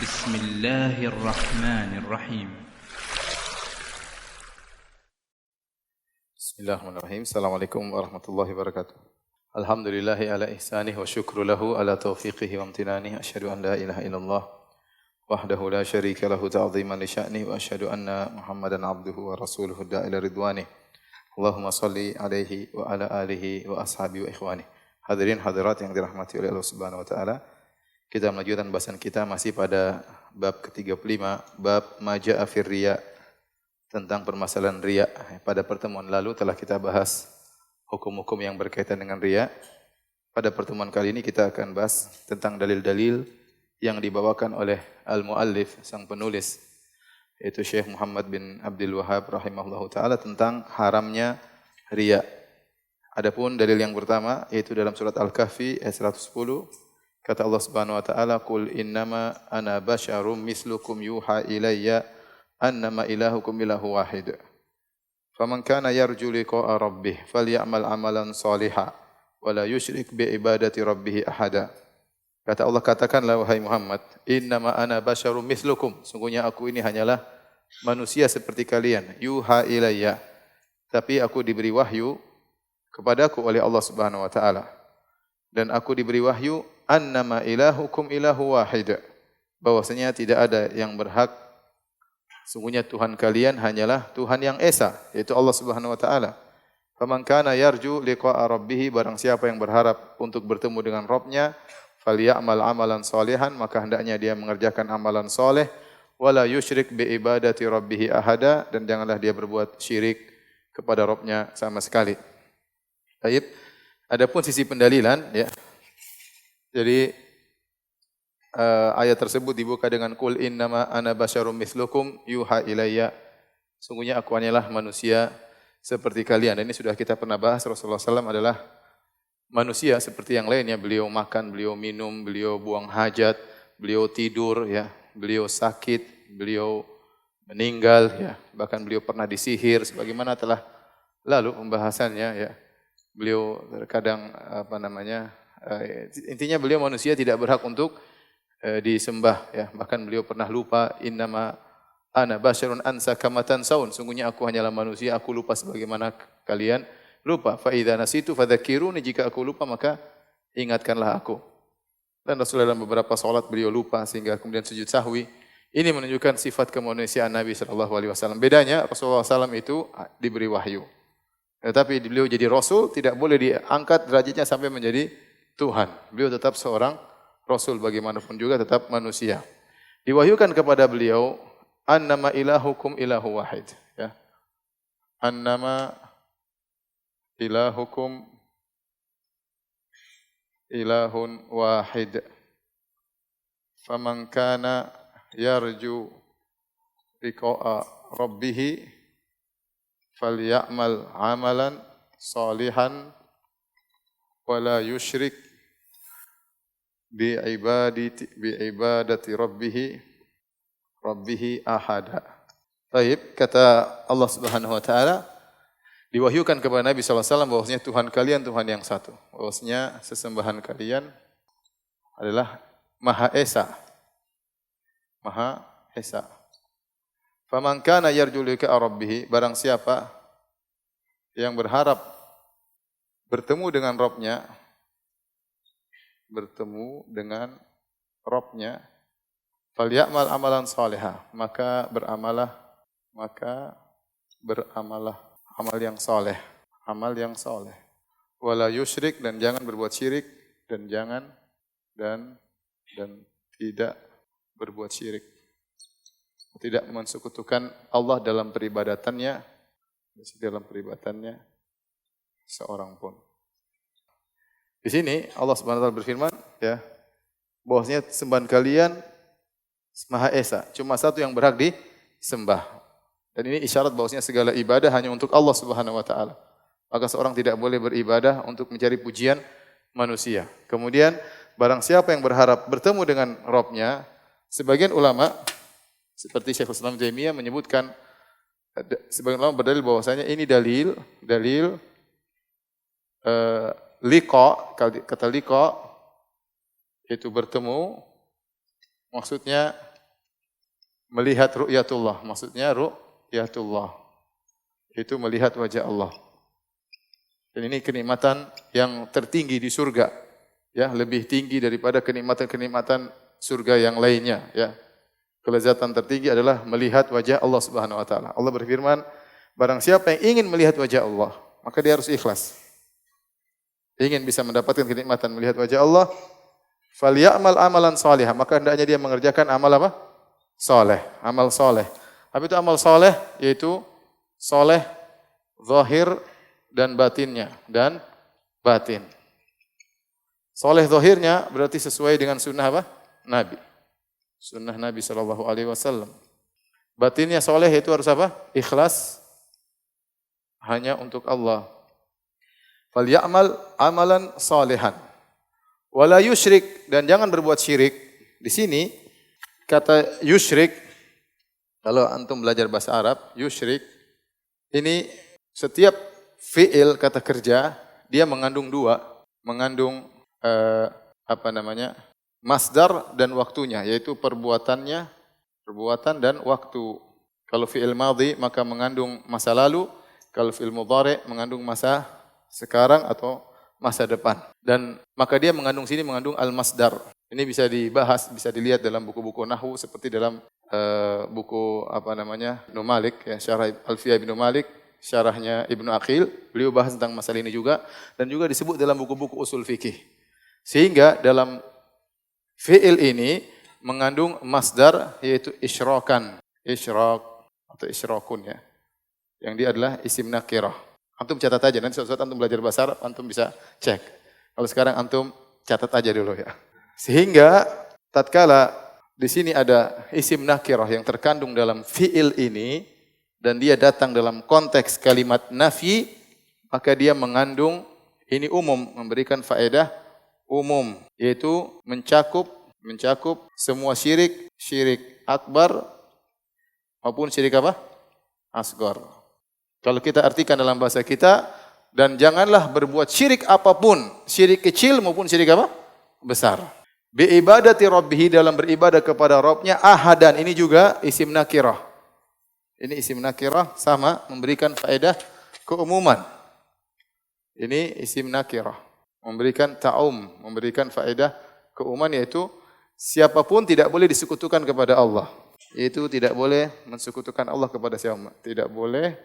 بسم الله الرحمن الرحيم Bismillahirrahmanirrahim. Assalamualaikum warahmatullahi wabarakatuh. Alhamdulillahi ala ihsanih wa syukru lahu ala taufiqihi wa amtinanih. Asyhadu an la ilaha illallah wahdahu la syarika lahu ta'ziman li sya'nih wa asyhadu anna Muhammadan abduhu wa rasuluhu da'ila ridwanih. Allahumma salli alaihi wa ala alihi wa ashabihi wa ikhwanih. Hadirin hadirat yang dirahmati oleh Allah Subhanahu wa taala. Kita melanjutkan bahasan kita masih pada bab ke-35, bab maja'a fir riya, tentang permasalahan riya. Pada pertemuan lalu telah kita bahas hukum-hukum yang berkaitan dengan riya. Pada pertemuan kali ini kita akan bahas tentang dalil-dalil yang dibawakan oleh al-muallif, sang penulis, yaitu Syekh Muhammad bin Abdul Wahhab rahimahullahu taala, tentang haramnya riya. Adapun dalil yang pertama yaitu dalam surat Al-Kahfi ayat 110, kata Allah Subhanahu wa taala, "Qul innama ana basyarum mislukum yuha ilayya annama ilahukum ilahu wahid. Faman kana yarju liqa'a rabbih falyamal amalan shalihan wa la yusyrik bi ibadati rabbih ahada." Kata Allah, katakanlah wahai Muhammad, innama ana basyarum mislukum, sungguhnya aku ini hanyalah manusia seperti kalian, yuha ilayya, tapi aku diberi wahyu kepadaku oleh Allah Subhanahu wa taala. Dan aku diberi wahyu annama ilahukum ilahu wahid, bahwasanya tidak ada yang berhak, sungguhnya Tuhan kalian hanyalah Tuhan yang esa, yaitu Allah Subhanahu wa taala. Faman kana yarju liqa'a rabbih, barang siapa yang berharap untuk bertemu dengan Rabb-nya, falyamal amalan shalihan, maka hendaknya dia mengerjakan amalan saleh, wala yusyrik bi ibadati rabbih ahada, dan janganlah dia berbuat syirik kepada Rabb-nya sama sekali. Baik. Adapun sisi pendalilan, ya. Jadi ayat tersebut dibuka dengan qul innama ana basyarum mislukum yuha ilayya, sungguhnya aku hanyalah manusia seperti kalian. Dan ini sudah kita pernah bahas, Rasulullah SAW adalah manusia seperti yang lainnya. Beliau makan, beliau minum, beliau buang hajat, beliau tidur, ya, beliau sakit, beliau meninggal, ya, bahkan beliau pernah disihir sebagaimana telah lalu pembahasannya, ya. Beliau terkadang intinya beliau manusia tidak berhak untuk disembah, ya. Bahkan beliau pernah lupa, innama ana basyarun ansa kama tansaun, sungguhnya aku hanyalah manusia, aku lupa sebagaimana kalian lupa. Fa idza nasitu fadzakiruni, jika aku lupa maka ingatkanlah aku. Dan Rasulullah dalam beberapa salat beliau lupa sehingga kemudian sujud sahwi. Ini menunjukkan sifat kemanusiaan Nabi sallallahu alaihi wasallam. Bedanya Rasulullah SAW itu diberi wahyu. Tetapi beliau jadi Rasul, tidak boleh diangkat derajatnya sampai menjadi Tuhan. Beliau tetap seorang Rasul, bagaimanapun juga tetap manusia. Diwahyukan kepada beliau, annama ilahukum ilahu wahid. Ya. Annama ilahukum ilahun wahid. Faman kana yarju liqa'a rabbih falyamal amalan shalihan wala yusyrik bi ibadati rabbih ahada. Baik, kata Allah Subhanahu wa taala, diwahyukan kepada Nabi sallallahu alaihi wasallam bahwasanya Tuhan kalian Tuhan yang satu, bahwasanya sesembahan kalian adalah Maha Esa. Maha Esa. Faman kana yarju liqa'a rabbih, barang siapa yang berharap bertemu dengan Rabb-nya, falyamal amalan salihah, maka beramalah amal yang saleh. Wala yusyrik, dan jangan berbuat syirik, dan tidak berbuat syirik. Tidak mensekutukan Allah dalam peribadatannya seorang pun. Di sini Allah Subhanahu wa taala berfirman, ya, bahwasanya sembahan kalian Maha Esa, cuma satu yang berhak disembah. Dan ini isyarat bahwasanya segala ibadah hanya untuk Allah Subhanahu wa taala. Maka seorang tidak boleh beribadah untuk mencari pujian manusia. Kemudian barang siapa yang berharap bertemu dengan Rabb-nya, sebagian ulama seperti Syekhul Islam Taimiyah menyebutkan, sebagian ulama berdalil bahwasanya ini dalil liqa, kata liqa itu bertemu, maksudnya melihat ru'yatullah. Maksudnya ru'yatullah. Itu melihat wajah Allah. Dan ini kenikmatan yang tertinggi di surga. Ya, lebih tinggi daripada kenikmatan-kenikmatan surga yang lainnya, ya. Kelezatan tertinggi adalah melihat wajah Allah Subhanahu wa taala. Allah berfirman, barang siapa yang ingin melihat wajah Allah, maka dia harus ikhlas. Ingin bisa mendapatkan kenikmatan melihat wajah Allah, falyamal amalan salihah, maka hendaknya dia mengerjakan amal apa? Saleh, amal saleh. Apa itu amal saleh? Yaitu saleh zahir dan batinnya dan batin. Saleh zahirnya berarti sesuai dengan sunnah apa? Nabi. Sunnah Nabi sallallahu alaihi wasallam. Batinnya saleh itu harus apa? Ikhlas hanya untuk Allah. Falyamal amalan salihan. Wala yusyrik, dan jangan berbuat syirik. Di sini kata yusyrik, kalau antum belajar bahasa Arab, yusyrik ini setiap fi'il kata kerja dia mengandung dua, mengandung masdar dan waktunya, yaitu perbuatan dan waktu. Kalau fi'il madhi maka mengandung masa lalu, kalau fi'il mudhari mengandung masa sekarang atau masa depan. Dan maka dia mengandung al-masdar. Ini bisa dibahas, bisa dilihat dalam buku-buku nahwu seperti dalam buku Ibnu Malik, ya, Syarah Alfiyah Ibnu Malik, syarahnya Ibnu Aqil. Beliau bahas tentang masalah ini juga, dan juga disebut dalam buku-buku usul fikih. Sehingga dalam fi'il ini mengandung masdar, yaitu isyrakan, isyrak atau isyrakun, ya. Yang dia adalah isim nakirah. Antum catat aja, nanti suatu saat antum belajar bahasa Arab, antum bisa cek. Kalau sekarang antum catat aja dulu, ya. Sehingga tatkala di sini ada isim nakirah yang terkandung dalam fi'il ini dan dia datang dalam konteks kalimat nafi, maka dia mengandung ini umum, memberikan faedah umum, yaitu mencakup semua syirik, syirik akbar maupun syirik apa? Asghar. Kalau kita artikan dalam bahasa kita, dan janganlah berbuat syirik apapun, syirik kecil maupun syirik apa? Besar. Bi ibadati rabbih, dalam beribadah kepada Rabbnya, ahadan, ini juga isim nakirah. Ini isim nakirah sama memberikan faedah keumuman. Ini isim nakirah, memberikan ta'um, memberikan faedah keumuman, yaitu siapapun tidak boleh disekutukan kepada Allah. Yaitu tidak boleh mensekutukan Allah kepada siapa? Tidak boleh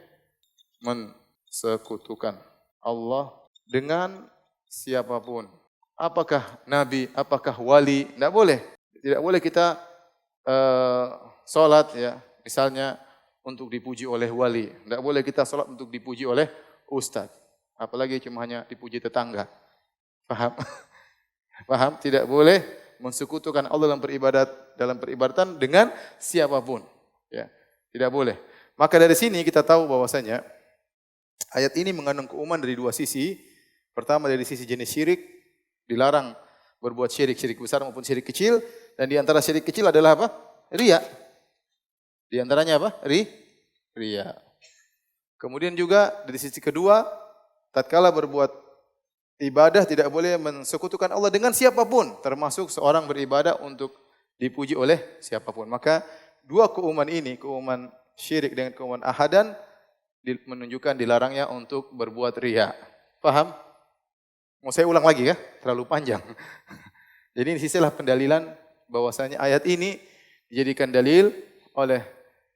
mensekutukan Allah dengan siapapun. Apakah nabi, apakah wali? Tidak boleh. Tidak boleh kita salat, ya, misalnya untuk dipuji oleh wali. Tidak boleh kita salat untuk dipuji oleh ustaz. Apalagi cuma hanya dipuji tetangga. Paham? Paham? Tidak boleh mensekutukan Allah dalam peribadatan dengan siapapun. Ya, tidak boleh. Maka dari sini kita tahu bahwasanya ayat ini mengandung keumuman dari dua sisi. Pertama dari sisi jenis syirik, dilarang berbuat syirik besar maupun syirik kecil, dan di antara syirik kecil adalah apa? Riya. Di antaranya apa? Riya. Kemudian juga dari sisi kedua, tatkala berbuat ibadah tidak boleh mensekutukan Allah dengan siapapun, termasuk seorang beribadah untuk dipuji oleh siapapun. Maka dua keumuman ini, keumuman syirik dengan keumuman ahadan, menunjukkan dilarangnya untuk berbuat riya. Paham? Mau saya ulang lagi ya? Terlalu panjang. Jadi ini sisilah pendalilan bahwasanya ayat ini dijadikan dalil oleh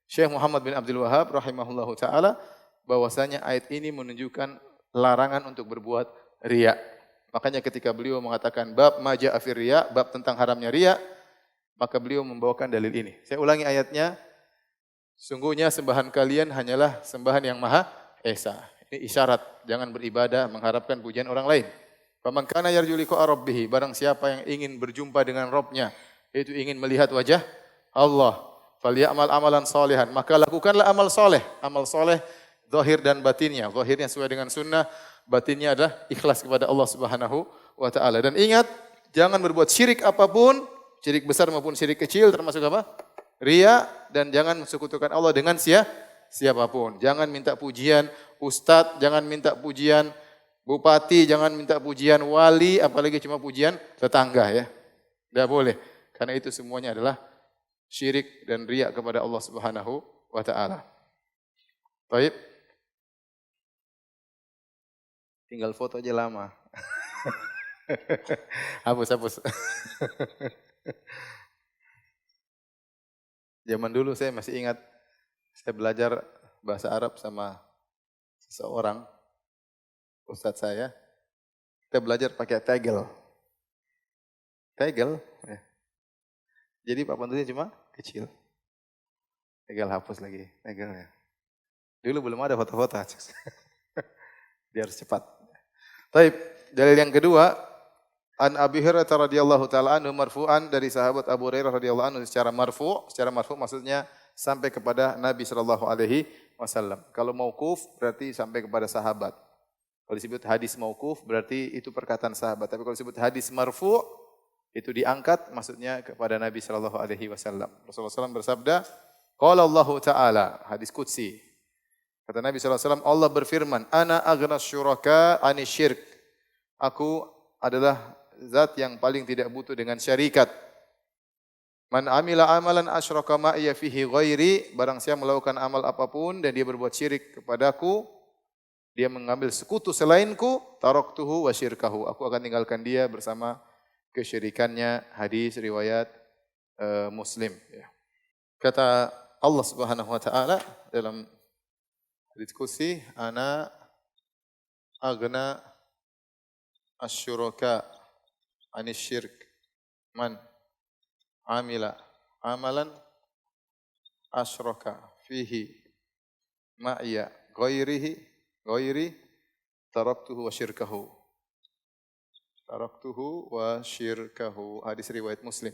Syekh Muhammad bin Abdul Wahab rahimahullahu taala, bahwasanya ayat ini menunjukkan larangan untuk berbuat riya. Makanya ketika beliau mengatakan bab maja afir riya, bab tentang haramnya riya, maka beliau membawakan dalil ini. Saya ulangi ayatnya. Sungguhnya sembahan kalian hanyalah sembahan yang Maha Esa. Ini isyarat, jangan beribadah mengharapkan pujian orang lain. Faman kana yarju liqa'a rabbih, barang siapa yang ingin berjumpa dengan Rabbnya, yaitu ingin melihat wajah Allah, falyamal amalan salihan, maka lakukanlah amal soleh zahir dan batinnya. Zahirnya sesuai dengan sunnah, batinnya adalah ikhlas kepada Allah Subhanahu wa taala. Dan ingat, jangan berbuat syirik apapun, syirik besar maupun syirik kecil, termasuk apa? Riya, dan jangan mensekutukan Allah dengan siapapun. Jangan minta pujian ustadz, jangan minta pujian bupati, jangan minta pujian wali, apalagi cuma pujian tetangga, ya. Tidak boleh. Karena itu semuanya adalah syirik dan riya kepada Allah Subhanahu wa taala. Baik. Tinggal foto aja lama. Hapus. Zaman dulu saya masih ingat, saya belajar bahasa Arab sama seseorang, ustadz saya. Kita belajar pakai tegel. Tegel, ya. Jadi papan tulisnya cuma kecil. Tegel hapus lagi, tegel ya. Dulu belum ada foto-foto. Dia harus cepat. Baik, dalil yang kedua, an Abi Hurairah radhiyallahu taala anhu marfu'an, dari sahabat Abu Hurairah radhiyallahu anhu secara marfu' maksudnya sampai kepada Nabi sallallahu alaihi wasallam. Kalau mauquf berarti sampai kepada sahabat. Kalau disebut hadis mauquf berarti itu perkataan sahabat. Tapi kalau disebut hadis marfu' itu diangkat maksudnya kepada Nabi sallallahu alaihi wasallam. Rasulullah SAW bersabda, qala Allah taala, hadis qudsi. Kata Nabi sallallahu alaihi wasallam, Allah berfirman, ana aghnas syuraka ani syirk. Aku adalah zat yang paling tidak butuh dengan syarikat. Man amila amalan asyraka ma'iya fihi ghairi, barang siapa melakukan amal apapun dan dia berbuat syirik kepadaku, dia mengambil sekutu selainku, taraktuhu wa syirkahu. Aku akan tinggalkan dia bersama kesyirikannya. Hadis riwayat Muslim. Kata Allah Subhanahu wa taala dalam diskusi, ana aghna asyuraka anis syirk man amila amalan asyraka fihi ma'iya ghairi taraktuhu wa syirkahu. Hadis riwayat Muslim.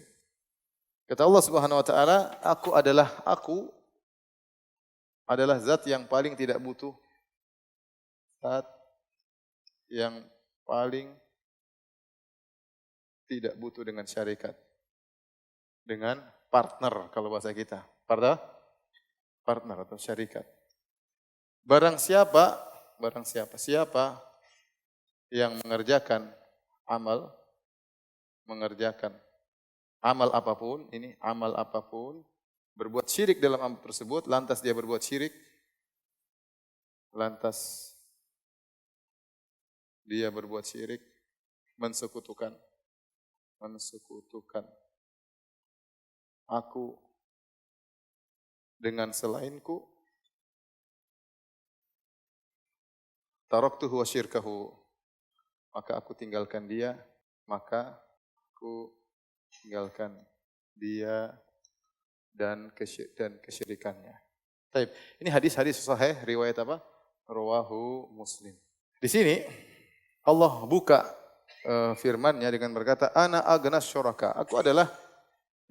Kata Allah Subhanahu wa taala, aku adalah zat yang paling tidak butuh, zat yang paling tidak butuh dengan syarikat, dengan partner kalau bahasa kita. Partner atau syarikat. Barang siapa yang mengerjakan amal apapun, berbuat syirik dalam amal tersebut, lantas dia berbuat syirik, mensekutukan aku dengan selainku, taraktuhu wa syirkahu, maka aku tinggalkan dia dan kesyirikannya. Baik, ini hadis-hadis sahih riwayat apa? Rawahu Muslim. Di sini Allah buka firman-Nya dengan berkata, ana aghnas syuraka. Aku adalah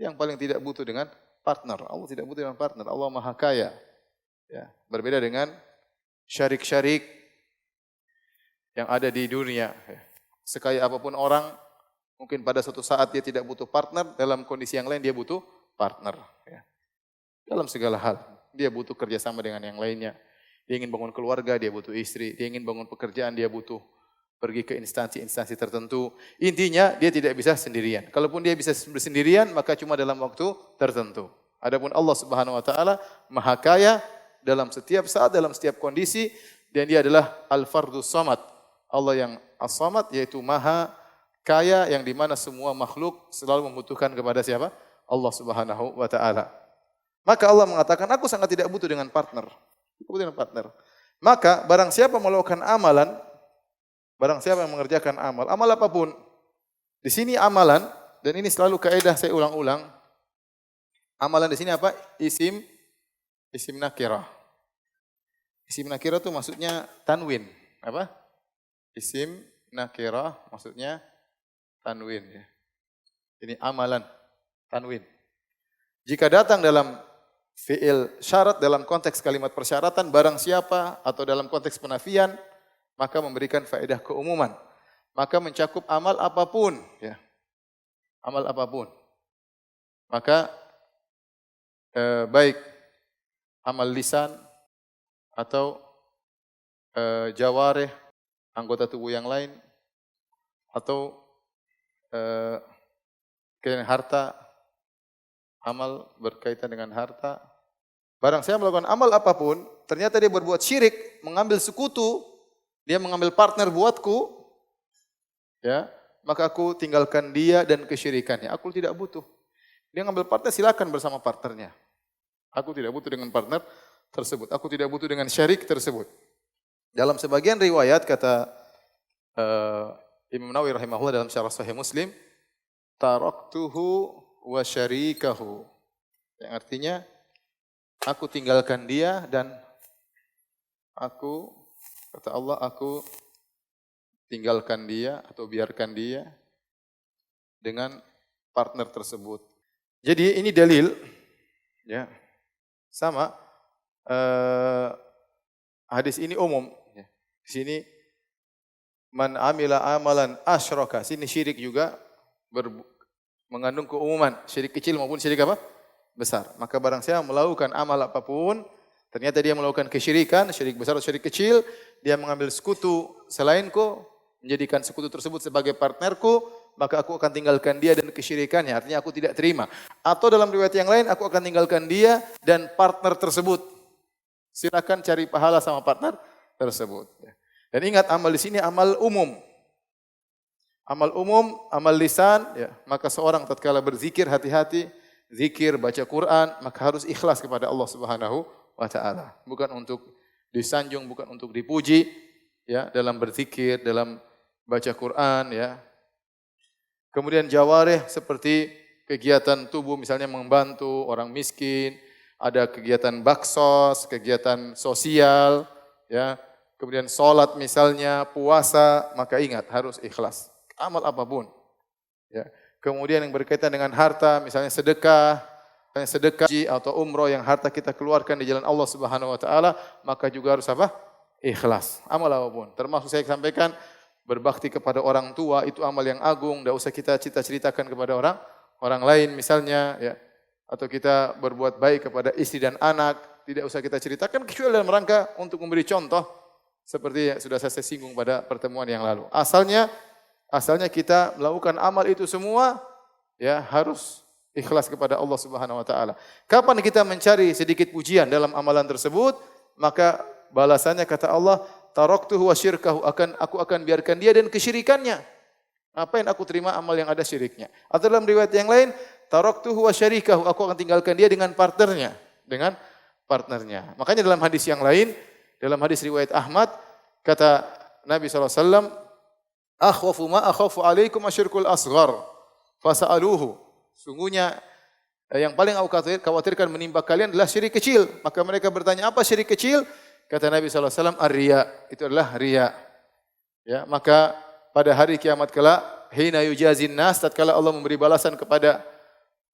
yang paling tidak butuh dengan partner. Allah tidak butuh dengan partner. Allah Maha Kaya. Ya, berbeda dengan syarik-syarik yang ada di dunia. Sekaya apapun orang, mungkin pada suatu saat dia tidak butuh partner, dalam kondisi yang lain dia butuh partner. Ya. Dalam segala hal, dia butuh kerjasama dengan yang lainnya. Dia ingin bangun keluarga, dia butuh istri. Dia ingin bangun pekerjaan, dia butuh pergi ke instansi-instansi tertentu. Intinya dia tidak bisa sendirian. Kalaupun dia bisa bersendirian, maka cuma dalam waktu tertentu. Adapun Allah Subhanahu wa taala Maha Kaya dalam setiap saat, dalam setiap kondisi, dan dia adalah Al-Fardus Samad. Allah yang As-Samad, yaitu Maha Kaya, yang dimana semua makhluk selalu membutuhkan kepada siapa? Allah Subhanahu wa taala. Maka Allah mengatakan, aku sangat tidak butuh dengan partner. Maka barang siapa melakukan amalan, barang siapa yang mengerjakan amal apapun. Di sini amalan, dan ini selalu kaidah saya ulang-ulang. Amalan di sini apa? Isim nakirah. Isim nakirah itu maksudnya tanwin. Apa? Isim nakirah maksudnya tanwin. Ya. Ini amalan, tanwin. Jika datang dalam fi'il syarat, dalam konteks kalimat persyaratan, barang siapa, atau dalam konteks penafian, maka memberikan faedah keumuman. Maka mencakup amal apapun. Ya. Amal apapun. Maka baik amal lisan atau jawarih, anggota tubuh yang lain, atau harta, Amal berkaitan dengan harta. Barang saya melakukan amal apapun, ternyata dia berbuat syirik, mengambil sekutu, dia mengambil partner buatku, ya, maka aku tinggalkan dia dan kesyirikannya. Aku tidak butuh. Dia ngambil partner, silakan bersama partnernya. Aku tidak butuh dengan partner tersebut. Aku tidak butuh dengan syirik tersebut. Dalam sebagian riwayat kata Imam Nawawi rahimahullah dalam syarah Sahih Muslim, taraktuhu wa syarikahu. Yang artinya aku tinggalkan dia dan aku, kata Allah, aku tinggalkan dia atau biarkan dia dengan partner tersebut. Jadi ini dalil, ya, sama hadis ini umum. Ya. Di sini man amila amalan asyraka, sini syirik juga mengandung keumuman, syirik kecil maupun syirik apa? Besar. Maka barang siapa melakukan amal apapun, ternyata dia melakukan kesyirikan, syirik besar atau syirik kecil, dia mengambil sekutu selainku, menjadikan sekutu tersebut sebagai partnerku, maka aku akan tinggalkan dia dan kesyirikannya. Artinya aku tidak terima. Atau dalam riwayat yang lain, aku akan tinggalkan dia dan partner tersebut. Silakan cari pahala sama partner tersebut. Dan ingat, amal di sini amal umum. Amal umum, amal lisan, ya, maka seorang tatkala berzikir hati-hati, zikir, baca Quran, maka harus ikhlas kepada Allah Subhanahu wa taala. Bukan untuk disanjung, bukan untuk dipuji, ya, dalam berzikir, dalam baca Quran, ya. Kemudian jawarih seperti kegiatan tubuh, misalnya membantu orang miskin, ada kegiatan baksos, kegiatan sosial, ya. Kemudian sholat misalnya, puasa, maka ingat harus ikhlas. Amal apapun. Ya. Kemudian yang berkaitan dengan harta, misalnya sedekah atau umroh yang harta kita keluarkan di jalan Allah Subhanahu wa taala, maka juga harus apa? Ikhlas. Amal apapun. Termasuk saya sampaikan berbakti kepada orang tua itu amal yang agung, tidak usah kita ceritakan kepada orang lain misalnya, ya. Atau kita berbuat baik kepada istri dan anak, tidak usah kita ceritakan kecuali dalam rangka untuk memberi contoh seperti yang sudah saya singgung pada pertemuan yang lalu. Asalnya kita melakukan amal itu semua, ya, harus ikhlas kepada Allah Subhanahu wa taala. Kapan kita mencari sedikit pujian dalam amalan tersebut, maka balasannya kata Allah, taraktuhu wa syirkahu, aku akan biarkan dia dan kesyirikannya. Apa yang aku terima amal yang ada syiriknya. Atau dalam riwayat yang lain, taraktuhu wa syarikahu, aku akan tinggalkan dia dengan partnernya, Makanya dalam hadis yang lain, dalam hadis riwayat Ahmad, kata Nabi SAW, akhwafu ma akhafu alaikum asyirkul asghar fasa'aluhu. Sungguhnya yang paling aku khawatirkan menimpa kalian adalah syirik kecil. Maka mereka bertanya, apa syirik kecil? Kata Nabi SAW, ar-riya. Itu adalah riya. Ya, maka pada hari kiamat kelak, hina yujazin nas, tatkala Allah memberi balasan kepada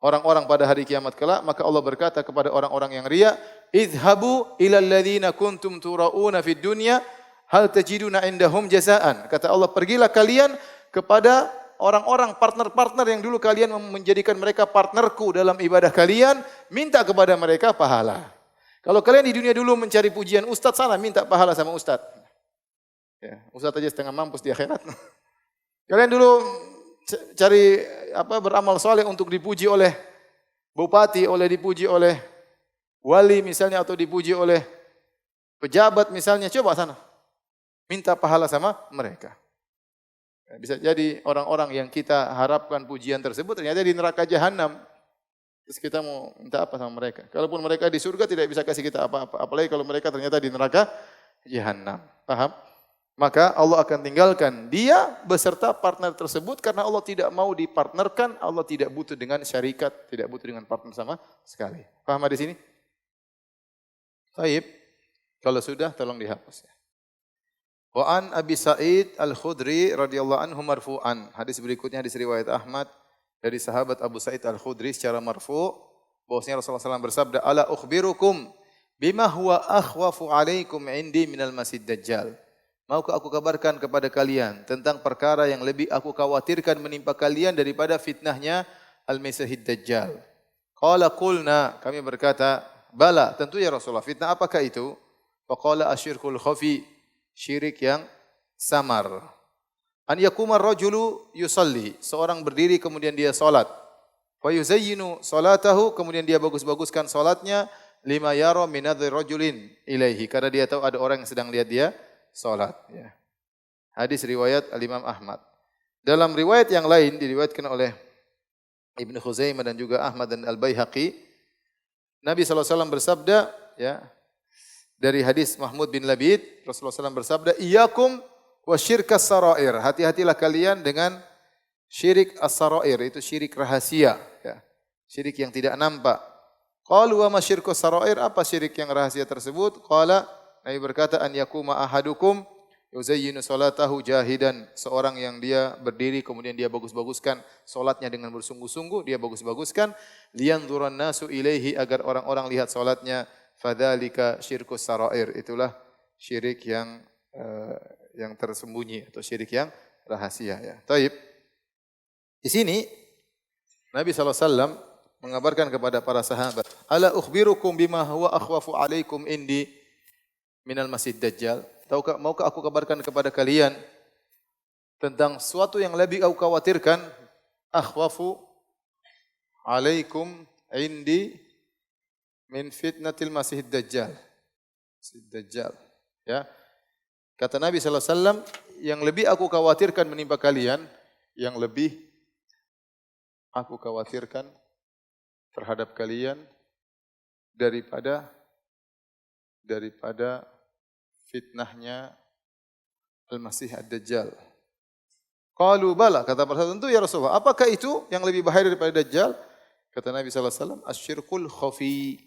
orang-orang pada hari kiamat kelak, maka Allah berkata kepada orang-orang yang riya, idhabu ilal ladzina kuntum tura'una fid dunya hal tajiduna indahum jazaan. Kata Allah, pergilah kalian kepada orang-orang partner-partner yang dulu kalian menjadikan mereka partnerku dalam ibadah kalian, minta kepada mereka pahala. Kalau kalian di dunia dulu mencari pujian ustaz, sana minta pahala sama ustaz. Ya, ustaz aja setengah mampus di akhirat. Kalian dulu cari beramal soleh untuk dipuji oleh bupati, dipuji oleh wali misalnya, atau dipuji oleh pejabat misalnya, coba sana. Minta pahala sama mereka. Bisa jadi orang-orang yang kita harapkan pujian tersebut ternyata di neraka jahanam. Terus kita mau minta apa sama mereka? Kalaupun mereka di surga tidak bisa kasih kita apa-apa. Apalagi kalau mereka ternyata di neraka jahanam. Paham? Maka Allah akan tinggalkan dia beserta partner tersebut karena Allah tidak mau dipartnerkan, Allah tidak butuh dengan syarikat, tidak butuh dengan partner sama sekali. Paham di sini? Baik. Kalau sudah tolong dihapus ya. Wa an Abi Sa'id Al-Khudri radhiyallahu anhu marfu'an. Hadis berikutnya hadis riwayat Ahmad dari sahabat Abu Sa'id Al-Khudri secara marfu', bahwasanya Rasulullah SAW bersabda, "Ala ukhbirukum bima huwa akhwafu 'alaikum 'indi minal Masih Dajjal." Maukah aku kabarkan kepada kalian tentang perkara yang lebih aku khawatirkan menimpa kalian daripada fitnahnya Al-Masih Dajjal. Qala qulna, kami berkata, bala, tentu ya Rasulullah, fitnah apakah itu? Faqala asyirkul khafi, syirik yang samar. An yakuma rajulu yusalli, seorang berdiri kemudian dia salat. Fa yuzayyinu salatahu, kemudian dia bagus-baguskan salatnya, lima yara min nadhri rajulin ilaihi, karena dia tahu ada orang yang sedang lihat dia salat, ya. Hadis riwayat Al-Imam Ahmad. Dalam riwayat yang lain diriwayatkan oleh Ibnu Khuzaimah dan juga Ahmad dan Al-Baihaqi, Nabi SAW bersabda, ya, dari hadis Mahmud bin Labid, Rasulullah SAW bersabda, "Iyyakum wa syirkas sarair." Hati-hatilah kalian dengan syirik as-sarair, itu syirik rahasia, ya. Syirik yang tidak nampak. Qalu wa ma syirkus sarair? Apa syirik yang rahasia tersebut? Qala, Nabi berkata, an yakuma ahadukum yuzayyinu salatahu jahidan, seorang yang dia berdiri kemudian dia bagus-baguskan salatnya dengan bersungguh-sungguh, dia bagus-baguskan, liyanzuran nasu ilaihi, agar orang-orang lihat salatnya, fadzalika syirkus sarair, itulah syirik yang tersembunyi atau syirik yang rahasia, ya. Taib. Di sini Nabi SAW mengabarkan kepada para sahabat, ala ukhbirukum bima huwa akhwafu alaikum indi minal masih dajjal. Maukah aku kabarkan kepada kalian tentang sesuatu yang lebih aku khawatirkan, akhwafu alaikum indi min fitnatil masih dajjal. Dajjal, ya. Kata Nabi SAW, yang lebih aku khawatirkan menimpa kalian, yang lebih aku khawatirkan terhadap kalian daripada fitnahnya Al-Masih Ad-Dajjal. Qalu bala, kata para sahabat, tentu ya Rasulullah. Apakah itu yang lebih bahaya daripada Dajjal? Kata Nabi SAW, asyirkul khafi.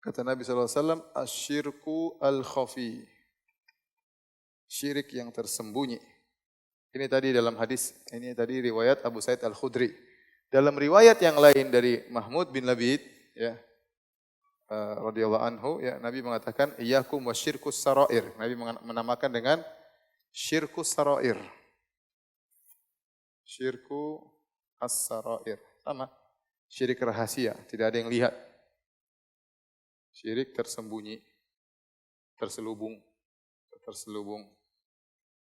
Kata Nabi SAW, asyirku al-khafi. Syirik yang tersembunyi. Ini tadi dalam hadis, ini tadi riwayat Abu Sa'id Al-Khudri. Dalam riwayat yang lain dari Mahmud bin Labid, ya, radhiyallahu anhu, ya, Nabi mengatakan iyyakum wasyirkus sarair. Nabi menamakan dengan syirkus sarair. Syirku as-sarair. Sama. Syirik rahasia, tidak ada yang lihat. Syirik tersembunyi, terselubung.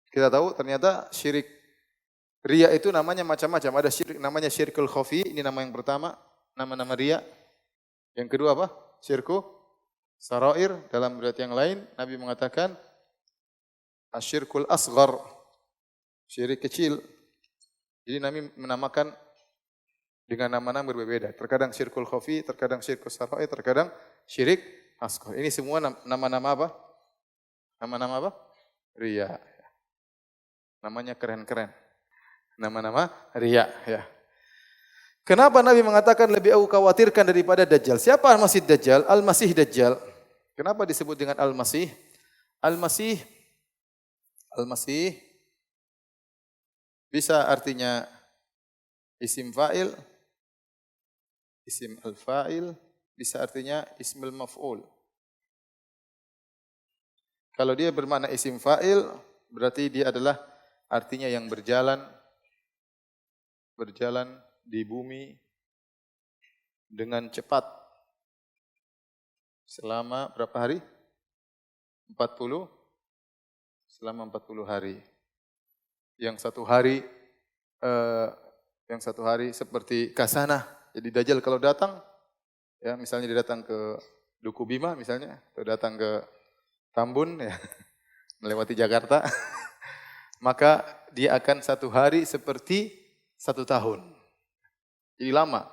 Kita tahu ternyata syirik riya itu namanya macam-macam. Ada syirik namanya syirkul khafi, ini nama yang pertama, nama-nama riya. Yang kedua apa? Syirku sarair. Dalam riwayat yang lain Nabi mengatakan asyirkul asghar, syirik kecil. Jadi Nabi menamakan dengan nama-nama berbeda. Terkadang syirkul khafi, terkadang syirkus sarair, terkadang syirik asghar. Ini semua nama-nama apa? Nama-nama apa? Riya. Namanya keren-keren. Nama-nama riya, ya. Kenapa Nabi mengatakan lebih aku khawatirkan daripada Dajjal? Siapa Al-Masih Dajjal? Al-Masih Dajjal. Kenapa disebut dengan Al-Masih? Al-Masih bisa artinya isim fa'il, isim al-fa'il, bisa artinya ismul maf'ul. Kalau dia bermakna isim fa'il, berarti dia adalah artinya yang berjalan di bumi dengan cepat selama berapa hari? 40. Selama 40 hari. Yang satu hari seperti kasanah. Jadi Dajjal kalau datang, ya misalnya dia datang ke Duku Bima misalnya, atau datang ke Tambun, ya, melewati Jakarta, maka dia akan satu hari seperti 1 tahun. Jadi lama.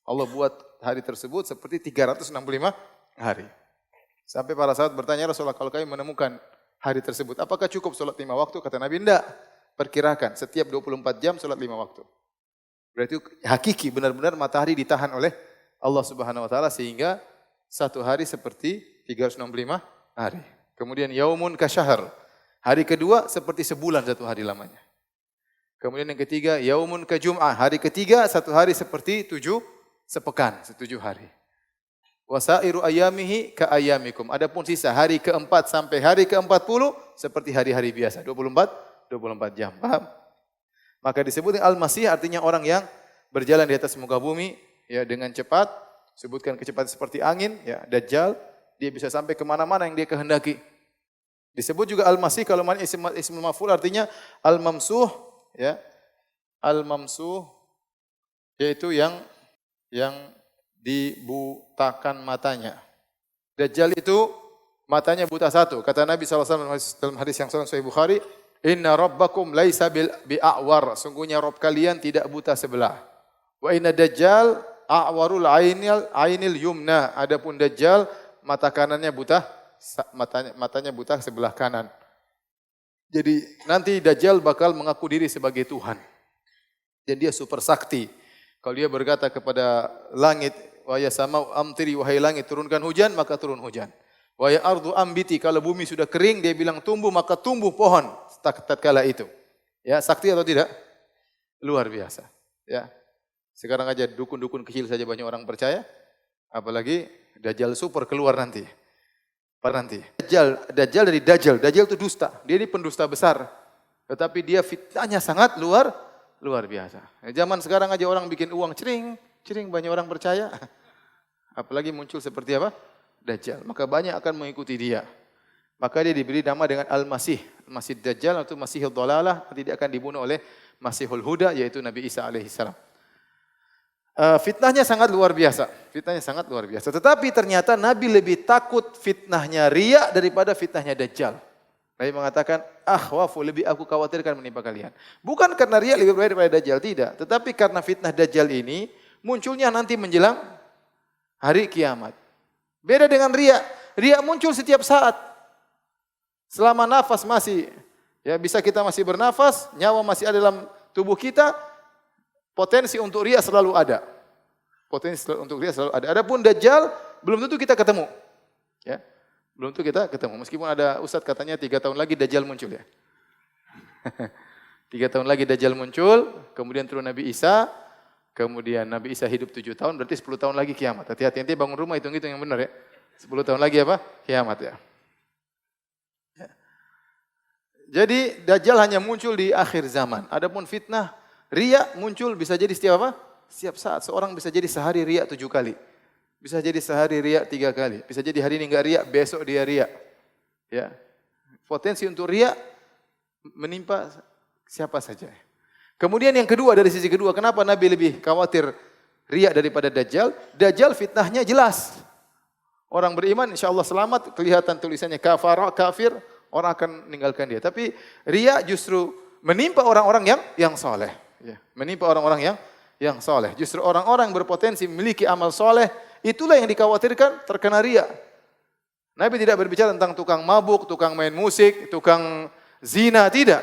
Allah buat hari tersebut seperti 365 hari. Sampai para sahabat bertanya, Rasulullah, kalau kami menemukan hari tersebut, apakah cukup sholat 5 waktu? Kata Nabi, enggak. Perkirakan, setiap 24 jam sholat 5 waktu. Berarti hakiki, benar-benar matahari ditahan oleh Allah Subhanahu Wa Taala sehingga satu hari seperti 365 hari. Kemudian yaumun kasyahr. Hari kedua seperti sebulan satu hari lamanya. Kemudian yang ketiga, yaumun ka jum'ah. Hari ketiga, satu hari seperti 7 sepekan, 7 hari. Wasairu ayamihi ka ayamikum. Adapun sisa hari keempat sampai hari ke-40 seperti hari-hari biasa, 24 jam. Paham? Maka disebut Al-Masih artinya orang yang berjalan di atas muka bumi, ya, dengan cepat. Sebutkan kecepatan seperti angin, ya, Dajjal, dia bisa sampai kemana-mana yang dia kehendaki. Disebut juga Al-Masih kalau mana ismul maf'ul artinya Al-Mamsuh, ya, Al-Mamsuh yaitu yang dibutakan matanya. Dajjal itu matanya buta satu. Kata Nabi SAW dalam hadis yang Sahih Bukhari, "Inna rabbakum laisa bi'awar." Sungguhnya Rabb kalian tidak buta sebelah. Wa inna dajjal a'warul ainil yumna. Adapun Dajjal mata kanannya buta, matanya buta sebelah kanan. Jadi nanti Dajjal bakal mengaku diri sebagai Tuhan. Dan dia super sakti. Kalau dia berkata kepada langit, "Wa ya samau amtiri," wahai langit turunkan hujan, maka turun hujan. "Wa ya ardu ambiti," kalau bumi sudah kering dia bilang tumbuh, maka tumbuh pohon tatkala itu. Ya, sakti atau tidak? Luar biasa. Ya. Sekarang aja dukun-dukun kecil saja banyak orang percaya, apalagi Dajjal super keluar nanti. Dajjal dari Dajjal itu dusta. Dia ini pendusta besar. Tetapi dia fitnahnya sangat luar biasa. Zaman sekarang aja orang bikin uang cering banyak orang percaya. Apalagi muncul seperti apa? Dajjal. Maka banyak akan mengikuti dia. Maka dia diberi nama dengan Al-Masih. Masih Dajjal atau Masihul Dhalalah. Nanti dia akan dibunuh oleh Masihul Huda, yaitu Nabi Isa alaihissalam. Fitnahnya sangat luar biasa. Tetapi ternyata Nabi lebih takut fitnahnya riya daripada fitnahnya Dajjal. Nabi mengatakan, lebih aku khawatirkan menimpa kalian. Bukan karena riya lebih baik daripada Dajjal, tidak. Tetapi karena fitnah Dajjal ini munculnya nanti menjelang hari kiamat. Beda dengan riya. Riya muncul setiap saat. Selama nafas masih, ya bisa kita masih bernafas, nyawa masih ada dalam tubuh kita, potensi untuk riya selalu ada. Adapun Dajjal belum tentu kita ketemu. Ya. Belum tentu kita ketemu. Meskipun ada ustaz katanya 3 tahun lagi Dajjal muncul ya. 3 tahun lagi Dajjal muncul, kemudian turun Nabi Isa, kemudian Nabi Isa hidup 7 tahun, berarti 10 tahun lagi kiamat. Hati-hati nanti bangun rumah hitung-hitung yang benar ya. 10 tahun lagi apa? Kiamat ya. Jadi Dajjal hanya muncul di akhir zaman. Adapun fitnah riya muncul bisa jadi setiap apa? Setiap saat. Seorang bisa jadi sehari riya 7 kali. Bisa jadi sehari riya 3 kali. Bisa jadi hari ini enggak riya, besok dia riya. Ya. Potensi untuk riya menimpa siapa saja. Kemudian yang kedua, dari sisi kedua, kenapa Nabi lebih khawatir riya daripada Dajjal? Dajjal fitnahnya jelas. Orang beriman insyaAllah selamat, kelihatan tulisannya kafir, orang akan meninggalkan dia. Tapi riya justru menimpa orang-orang yang soleh. Ya, menimpa orang-orang yang soleh. Justru orang-orang berpotensi memiliki amal soleh, itulah yang dikhawatirkan terkena riya. Nabi tidak berbicara tentang tukang mabuk, tukang main musik, tukang zina, tidak.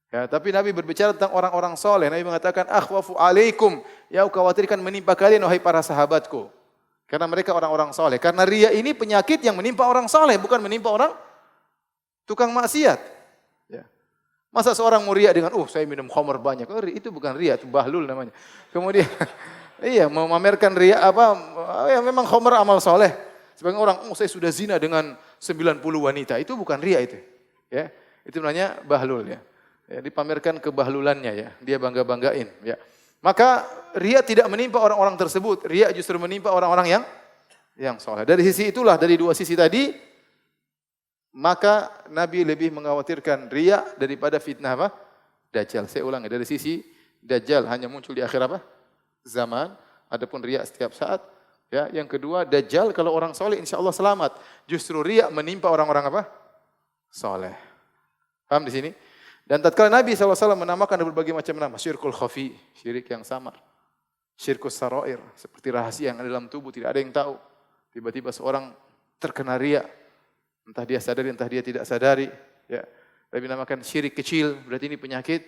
Ya, tapi Nabi berbicara tentang orang-orang soleh. Nabi mengatakan, akhwafu alaikum, ya aku khawatirkan menimpa kalian, wahai para sahabatku. Karena mereka orang-orang soleh. Karena riya ini penyakit yang menimpa orang soleh, bukan menimpa orang tukang maksiat. Masa seorang mau riya dengan, saya minum khamr banyak. Itu bukan riya, itu bahlul namanya. Kemudian, mau memamerkan riya ya memang khamr amal soleh. Sebagian orang, saya sudah zina dengan 90 wanita. Itu bukan riya itu. Ya, itu namanya bahlul ya. Ya, dipamerkan kebahlulannya ya. Dia bangga-banggain ya. Maka riya tidak menimpa orang-orang tersebut. Riya justru menimpa orang-orang yang soleh. Dari sisi itulah, dari dua sisi tadi, maka Nabi lebih mengkhawatirkan riya daripada fitnah apa? Dajjal. Saya ulangi, dari sisi Dajjal hanya muncul di akhir apa? Zaman. Adapun riya setiap saat. Ya, yang kedua, Dajjal kalau orang soleh insya Allah selamat. Justru riya menimpa orang-orang apa? Soleh. Paham di sini? Dan tatkala Nabi SAW menamakan berbagai macam nama. Syirkul khafi, syirik yang samar. Syirkus sarair, seperti rahasia yang ada dalam tubuh, tidak ada yang tahu. Tiba-tiba seorang terkena riya. Entah dia sadari, entah dia tidak sadari. Ya. Nabi namakan syirik kecil, berarti ini penyakit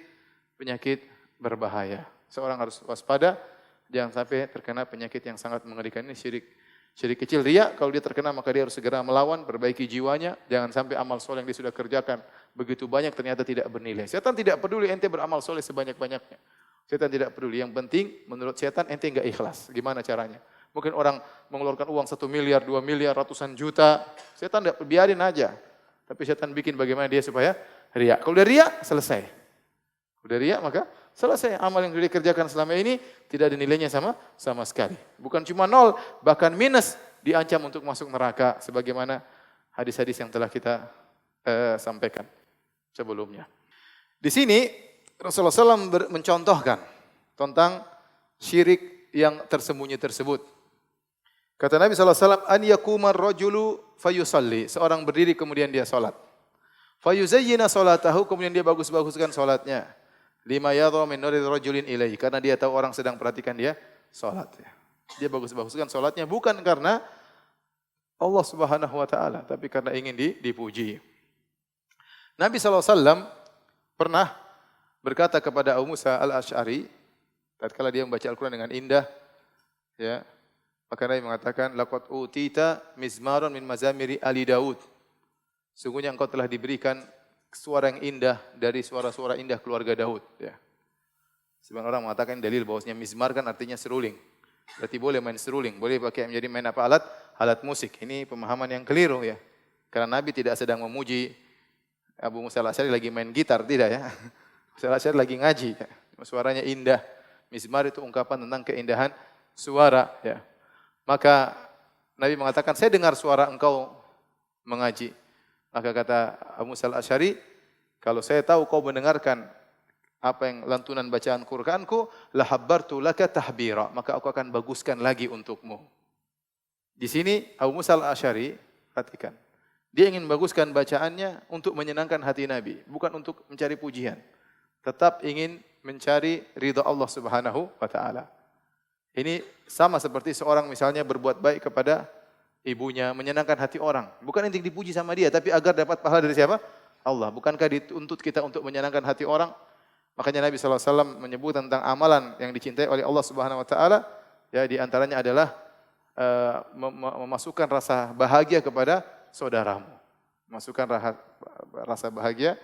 berbahaya. Seorang harus waspada, jangan sampai terkena penyakit yang sangat mengerikan. Ini syirik kecil. Riya, kalau dia terkena maka dia harus segera melawan, perbaiki jiwanya. Jangan sampai amal soleh yang dia sudah kerjakan begitu banyak ternyata tidak bernilai. Setan tidak peduli ente beramal soleh sebanyak-banyaknya. Setan tidak peduli. Yang penting menurut setan ente enggak ikhlas. Gimana caranya? Mungkin orang mengeluarkan uang 1 miliar, 2 miliar, ratusan juta. Setan tidak, biarin aja. Tapi setan bikin bagaimana dia supaya riya. Kalau udah riya, selesai. Udah riya, maka selesai. Amal yang dia kerjakan selama ini tidak ada nilainya sama sekali. Bukan cuma 0, bahkan minus, diancam untuk masuk neraka. Sebagaimana hadis-hadis yang telah kita sampaikan sebelumnya. Di sini Rasulullah SAW mencontohkan tentang syirik yang tersembunyi tersebut. Kata Nabi SAW, an yakumar rajulu fayusalli. Seorang berdiri kemudian dia salat. Fayuzayyina salatahu, kemudian dia bagus-baguskan salatnya. Lima yadra min nuri rajulin ilaihi, karena dia tahu orang sedang perhatikan dia salat. Dia bagus-baguskan salatnya bukan karena Allah Subhanahu wa taala, tapi karena ingin dipuji. Nabi SAW pernah berkata kepada Abu Musa al-Asy'ari tatkala dia membaca Al-Qur'an dengan indah, ya. Maka Nabi mengatakan, laqad utita mizmaran min mazamiri ali Daud. Sungguhnya engkau telah diberikan suara yang indah dari suara-suara indah keluarga Daud. Ya. Sebagian orang mengatakan dalil bahwasanya mizmar kan artinya seruling. Berarti boleh main seruling, boleh pakai menjadi main apa alat? Alat musik. Ini pemahaman yang keliru ya. Karena Nabi tidak sedang memuji Abu Musa al-Asy'ari lagi main gitar, tidak ya. Musa al-Asy'ari lagi ngaji. Ya. Suaranya indah. Mizmar itu ungkapan tentang keindahan suara. Ya. Maka Nabi mengatakan, saya dengar suara engkau mengaji. Maka kata Abu Musa al-Asy'ari, kalau saya tahu kau mendengarkan apa yang lantunan bacaan Qur'anku, la habbartu laka tahbira, maka aku akan baguskan lagi untukmu. Di sini Abu Musa al-Asy'ari, perhatikan. Dia ingin baguskan bacaannya untuk menyenangkan hati Nabi, bukan untuk mencari pujian. Tetap ingin mencari ridha Allah Subhanahu wa taala. Ini sama seperti seorang misalnya berbuat baik kepada ibunya, menyenangkan hati orang. Bukan untuk dipuji sama dia, tapi agar dapat pahala dari siapa? Allah. Bukankah dituntut kita untuk menyenangkan hati orang? Makanya Nabi SAW menyebut tentang amalan yang dicintai oleh Allah Subhanahu Wa Taala. Ya, di antaranya adalah memasukkan rasa bahagia kepada saudaramu. Masukkan rasa bahagia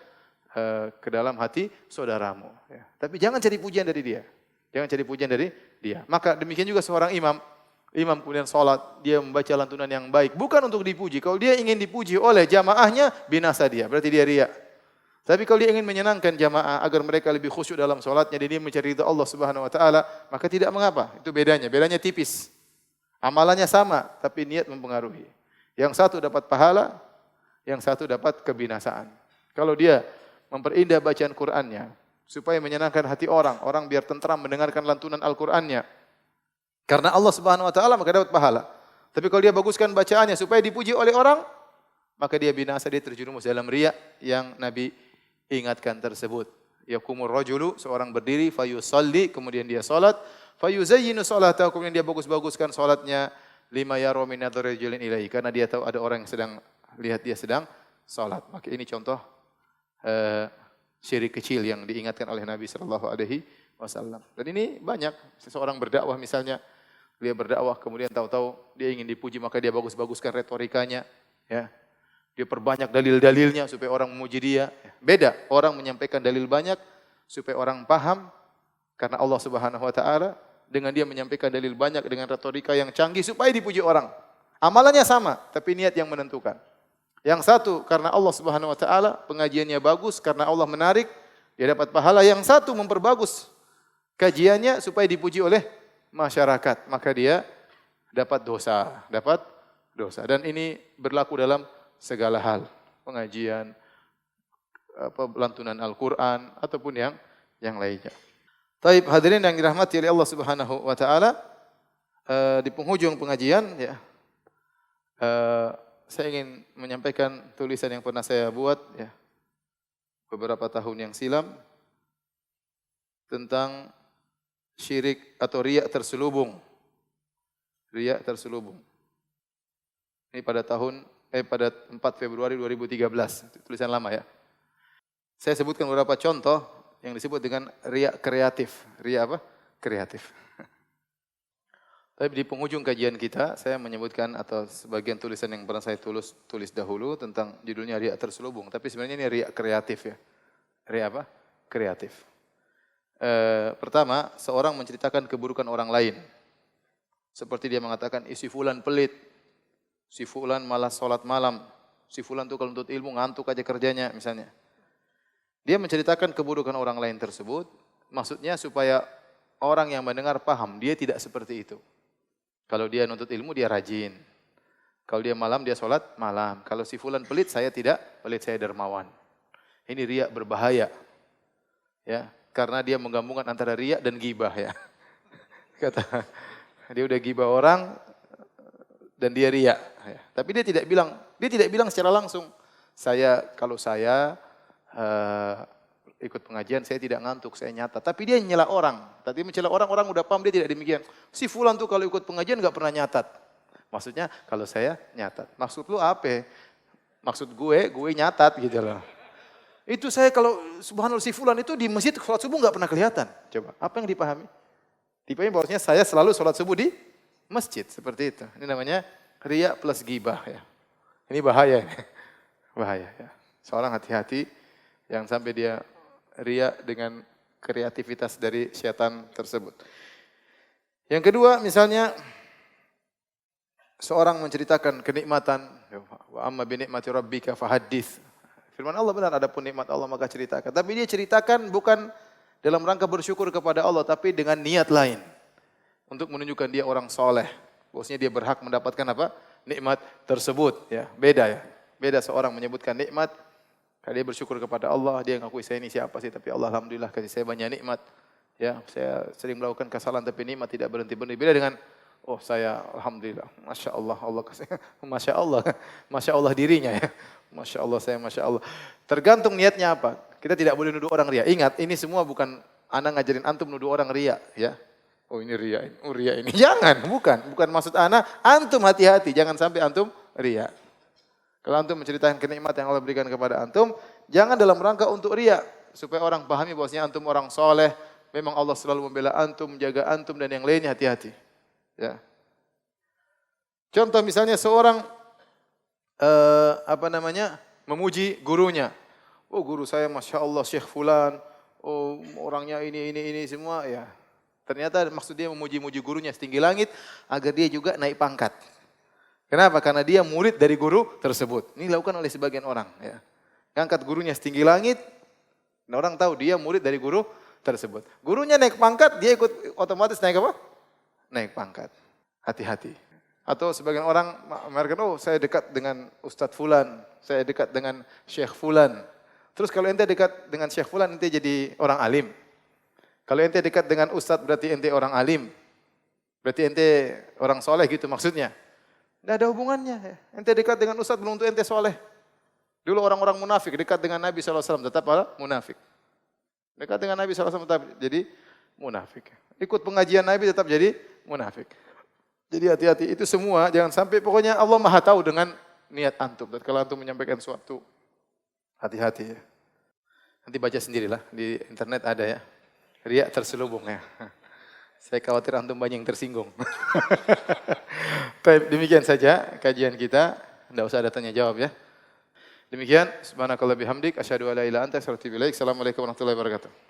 ke dalam hati saudaramu. Ya. Tapi jangan cari pujian dari dia. Jangan cari pujian dari dia. Maka demikian juga seorang imam kemudian sholat, dia membaca lantunan yang baik. Bukan untuk dipuji. Kalau dia ingin dipuji oleh jamaahnya, binasa dia. Berarti dia riya. Tapi kalau dia ingin menyenangkan jamaah agar mereka lebih khusyuk dalam sholatnya, dan dia mencari ridha Allah Subhanahu Wa Taala, maka tidak mengapa. Itu bedanya. Bedanya tipis. Amalannya sama, tapi niat mempengaruhi. Yang satu dapat pahala, yang satu dapat kebinasaan. Kalau dia memperindah bacaan Qur'annya, supaya menyenangkan hati orang, orang biar tentram mendengarkan lantunan Al-Qur'annya. Karena Allah Subhanahu wa taala maka dapat pahala. Tapi kalau dia baguskan bacaannya supaya dipuji oleh orang, maka dia binasa, dia terjerumus dalam riya yang Nabi ingatkan tersebut. Yaqumur rajulu, seorang berdiri, fayusalli, kemudian dia salat, fayuzayyinu salatahu, kemudian dia bagus-baguskan salatnya, lima yara min nadhari rajulin ilaihi, karena dia tahu ada orang yang sedang lihat dia sedang salat. Maka ini contoh syirik kecil yang diingatkan oleh Nabi sallallahu alaihi wasallam. Dan ini banyak, seseorang berdakwah misalnya, dia berdakwah kemudian tahu-tahu dia ingin dipuji maka dia bagus-baguskan retorikanya, ya. Dia perbanyak dalil-dalilnya supaya orang memuji dia. Beda, orang menyampaikan dalil banyak supaya orang paham karena Allah Subhanahu wa taala, dengan dia menyampaikan dalil banyak dengan retorika yang canggih supaya dipuji orang. Amalannya sama, tapi niat yang menentukan. Yang satu karena Allah Subhanahu wa taala, pengajiannya bagus karena Allah menarik, dia dapat pahala. Yang satu memperbagus kajiannya supaya dipuji oleh masyarakat, maka dia dapat dosa, Dan ini berlaku dalam segala hal, pengajian, lantunan Al-Qur'an ataupun yang lainnya. Taib, hadirin yang dirahmati oleh Allah Subhanahu wa taala, di penghujung pengajian ya, saya ingin menyampaikan tulisan yang pernah saya buat ya beberapa tahun yang silam tentang syirik atau riya terselubung. Riya terselubung. Ini pada pada 4 Februari 2013, tulisan lama ya. Saya sebutkan beberapa contoh yang disebut dengan riya kreatif. Riya apa? Kreatif. Tapi di penghujung kajian kita, saya menyebutkan atau sebagian tulisan yang pernah saya tulis dahulu tentang judulnya riya terselubung. Tapi sebenarnya ini riya kreatif ya. Riya apa? Kreatif. Pertama, seorang menceritakan keburukan orang lain. Seperti dia mengatakan, si fulan pelit, si fulan malas sholat malam, si fulan itu kalau untuk ilmu ngantuk aja kerjanya misalnya. Dia menceritakan keburukan orang lain tersebut, maksudnya supaya orang yang mendengar paham, dia tidak seperti itu. Kalau dia nuntut ilmu, dia rajin. Kalau dia malam, dia sholat malam. Kalau si fulan pelit, saya tidak pelit, saya dermawan. Ini riya berbahaya. Ya, karena dia menggabungkan antara riya dan ghibah ya. Kata dia udah gibah orang dan dia riya. Ya. Tapi dia tidak bilang secara langsung. Kalau saya ikut pengajian, saya tidak ngantuk, saya nyata. Tapi dia nyela orang. Tadi mencela orang udah paham dia tidak demikian. Si fulan tuh kalau ikut pengajian nggak pernah nyatat. Maksudnya kalau saya nyatat. Maksud lu apa? Maksud gue nyatat gitu loh. Itu saya kalau subhanallah si fulan itu di masjid sholat subuh nggak pernah kelihatan. Coba, apa yang dipahami? Dipahami bahwasanya saya selalu sholat subuh di masjid. Seperti itu. Ini namanya riya plus gibah ya. Ini bahaya. Bahaya ya. Seorang hati-hati yang sampai dia riya dengan kreativitas dari syaitan tersebut. Yang kedua misalnya seorang menceritakan kenikmatan wa amma bi nikmati rabbika fahaddits. Firman Allah benar, adapun nikmat Allah maka ceritakan. Tapi dia ceritakan bukan dalam rangka bersyukur kepada Allah tapi dengan niat lain. Untuk menunjukkan dia orang soleh. Bahwasanya dia berhak mendapatkan apa? Nikmat tersebut ya. Beda ya. Beda seorang menyebutkan nikmat kalau dia bersyukur kepada Allah, dia ngakui saya ini siapa sih, tapi Allah alhamdulillah kasih saya banyak nikmat. Ya, saya sering melakukan kesalahan tapi nikmat tidak berhenti-berhenti. Beda dengan oh saya alhamdulillah, masya Allah Allah kasih, masya Allah dirinya ya, masya Allah saya masya Allah. Tergantung niatnya apa. Kita tidak boleh nuduh orang ria. Ingat, ini semua bukan ana ngajarin antum nuduh orang ria, ya. Oh ini ria, oh ria ini. Jangan, bukan maksud ana. Antum hati-hati, jangan sampai antum ria. Kalau antum menceritakan kenikmatan yang Allah berikan kepada antum, jangan dalam rangka untuk riya, supaya orang pahami bahwasanya antum orang soleh, memang Allah selalu membela antum, menjaga antum dan yang lainnya, hati-hati. Ya. Contoh misalnya seorang memuji gurunya. Oh guru saya masya Allah Syekh Fulan, oh orangnya ini semua ya. Ternyata maksud dia memuji-muji gurunya setinggi langit agar dia juga naik pangkat. Kenapa? Karena dia murid dari guru tersebut. Ini dilakukan oleh sebagian orang. Ya. Ngangkat gurunya setinggi langit, dan orang tahu dia murid dari guru tersebut. Gurunya naik pangkat, dia ikut otomatis naik apa? Naik pangkat. Hati-hati. Atau sebagian orang mereka oh saya dekat dengan Ustadz Fulan, saya dekat dengan Syekh Fulan. Terus kalau ente dekat dengan Syekh Fulan, ente jadi orang alim. Kalau ente dekat dengan Ustadz berarti ente orang alim. Berarti ente orang soleh gitu maksudnya. Tidak ada hubungannya. Ente dekat dengan Ustadz belum tentu ente soleh. Dulu orang-orang munafik dekat dengan Nabi SAW tetap munafik. Dekat dengan Nabi SAW tetap jadi munafik. Ikut pengajian Nabi tetap jadi munafik. Jadi hati-hati itu semua jangan sampai pokoknya Allah Maha tahu dengan niat antum. Dan kalau antum menyampaikan suatu hati-hati ya. Nanti baca sendirilah di internet ada ya. Riya terselubung ya. Saya khawatir antum banyak yang tersinggung. Baik, demikian saja kajian kita. Tidak usah ada tanya jawab ya. Demikian, subhanakallah bihamdik, asyhadu an la ilaha illa anta, astaghfiruka wa atubu ilaik. Assalamualaikum warahmatullahi wabarakatuh.